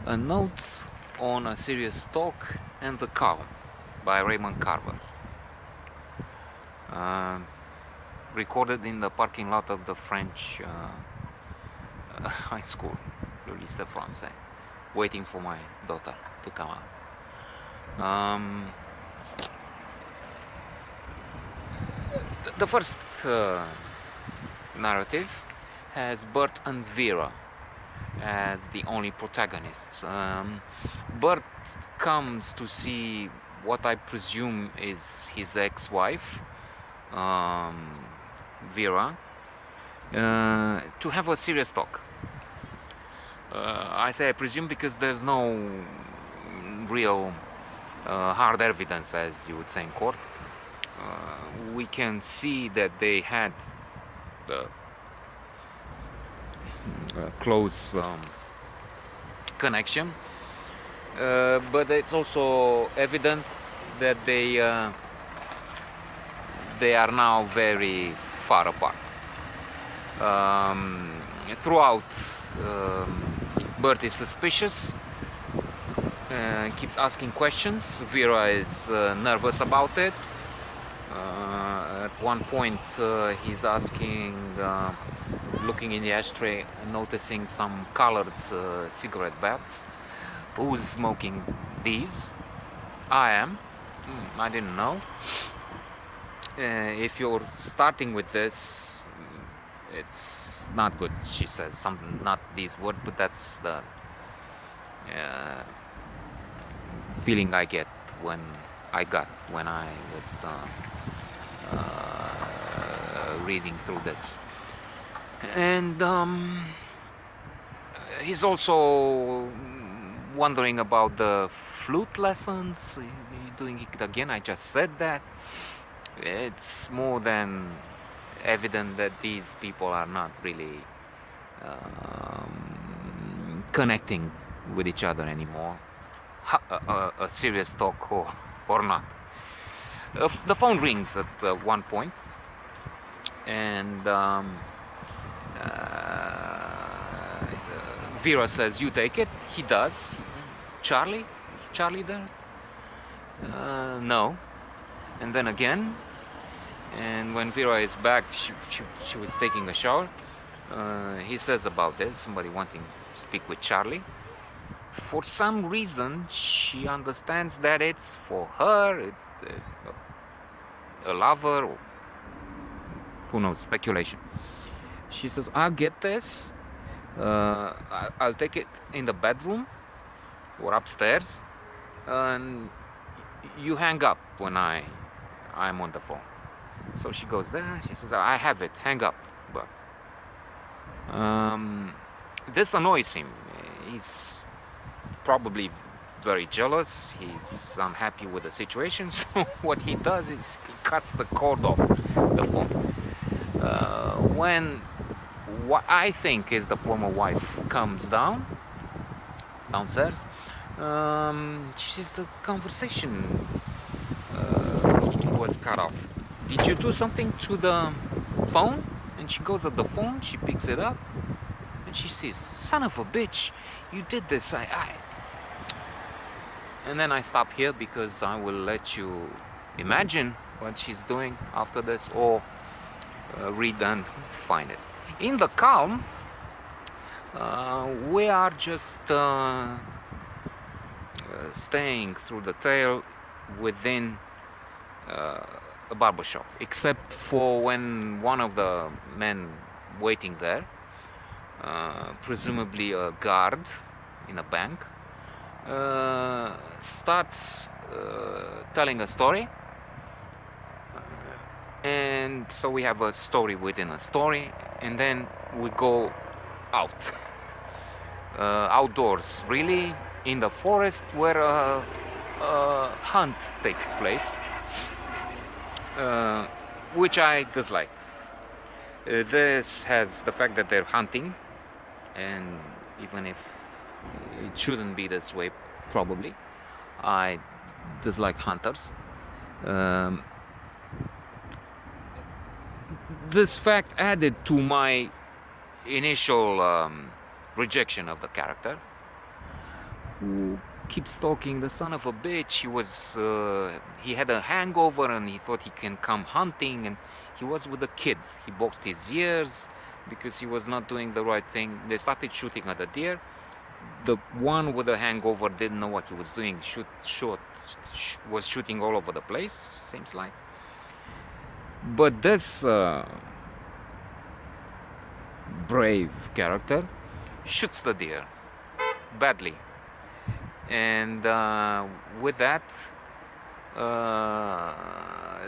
A Note on a Serious Talk and the Calm by Raymond Carver. Uh, Recorded in the parking lot of the French high school, le lycée français, waiting for my daughter to come out. The first narrative has Burt and Vera as the only protagonists. Burt comes to see what I presume is his ex-wife, Vera, to have a serious talk. I say I presume because there's no real hard evidence, as you would say in court. We can see that they had the close connection, but it's also evident that they are now very far apart. Throughout, Burt is suspicious, keeps asking questions. Vera is nervous about it. At one point, he's asking, looking in the ashtray, noticing some colored cigarette butts. Who's smoking these? I am. I didn't know. If you're starting with this, it's not good, she says. Something, not these words, but that's the feeling I get when I was reading through this. And he's also wondering about the flute lessons. Doing it again, I just said that. It's more than evident that these people are not really connecting with each other anymore. A serious talk or not. The phone rings at one point, and Vera says, "You take it." He does. Charlie? Is Charlie there? No. And then again, and when Vera is back, she was taking a shower. He says about this, somebody wanting to speak with Charlie. For some reason, she understands that it's for her, it's a lover, or who knows, speculation. She says, "I'll get this. I'll take it in the bedroom or upstairs, and you hang up when I'm on the phone." So she goes there. She says, "I have it. Hang up." But this annoys him. He's probably very jealous. He's unhappy with the situation. So what he does is he cuts the cord off the phone. When what I think is the former wife comes downstairs, she says the conversation was cut off. "Did you do something to the phone?" And she goes at the phone, she picks it up, and she says, "Son of a bitch, you did this. And then I stop here because I will let you imagine what she's doing after this, or read and find it. In the calm, we are just staying through the tale within a barbershop, except for when one of the men waiting there, presumably a guard in a bank, starts telling a story. And so we have a story within a story, and then we go out. Outdoors, really, in the forest where a hunt takes place, which I dislike. This has the fact that they're hunting, and even if it shouldn't be this way, probably, I dislike hunters. This fact added to my initial rejection of the character. who keeps talking, the son of a bitch. He had a hangover and he thought he can come hunting, and he was with a kid. He boxed his ears because he was not doing the right thing. They started shooting at the deer. The one with the hangover didn't know what he was doing. Was shooting all over the place, seems like. But this brave character shoots the deer badly, and with that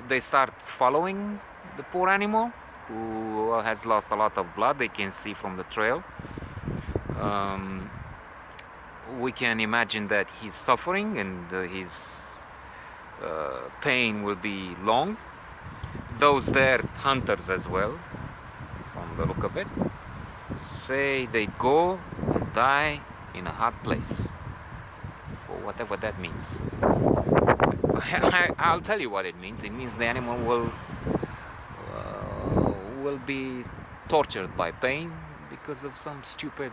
they start following the poor animal, who has lost a lot of blood. They can see from the trail. We can imagine that he's suffering, and his pain will be long. Those there, hunters as well, from the look of it, say they go and die in a hard place, for whatever that means. I'll tell you what it means. It means the animal will be tortured by pain because of some stupid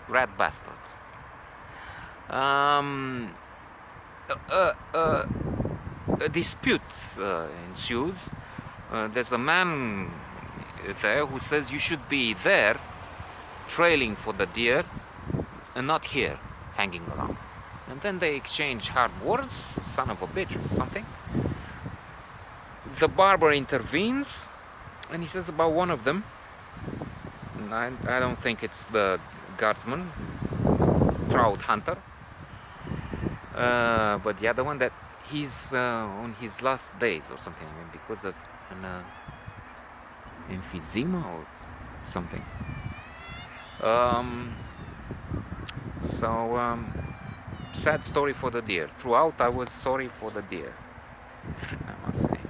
rat bastards. A dispute ensues. There's a man there who says you should be there trailing for the deer and not here hanging around. And then they exchange hard words, son of a bitch or something. The barber intervenes and he says about one of them, and I don't think it's the guardsman, trout hunter, but the other one, that he's on his last days or something, because of an emphysema or something. Sad story for the deer. Throughout I was sorry for the deer, I must say.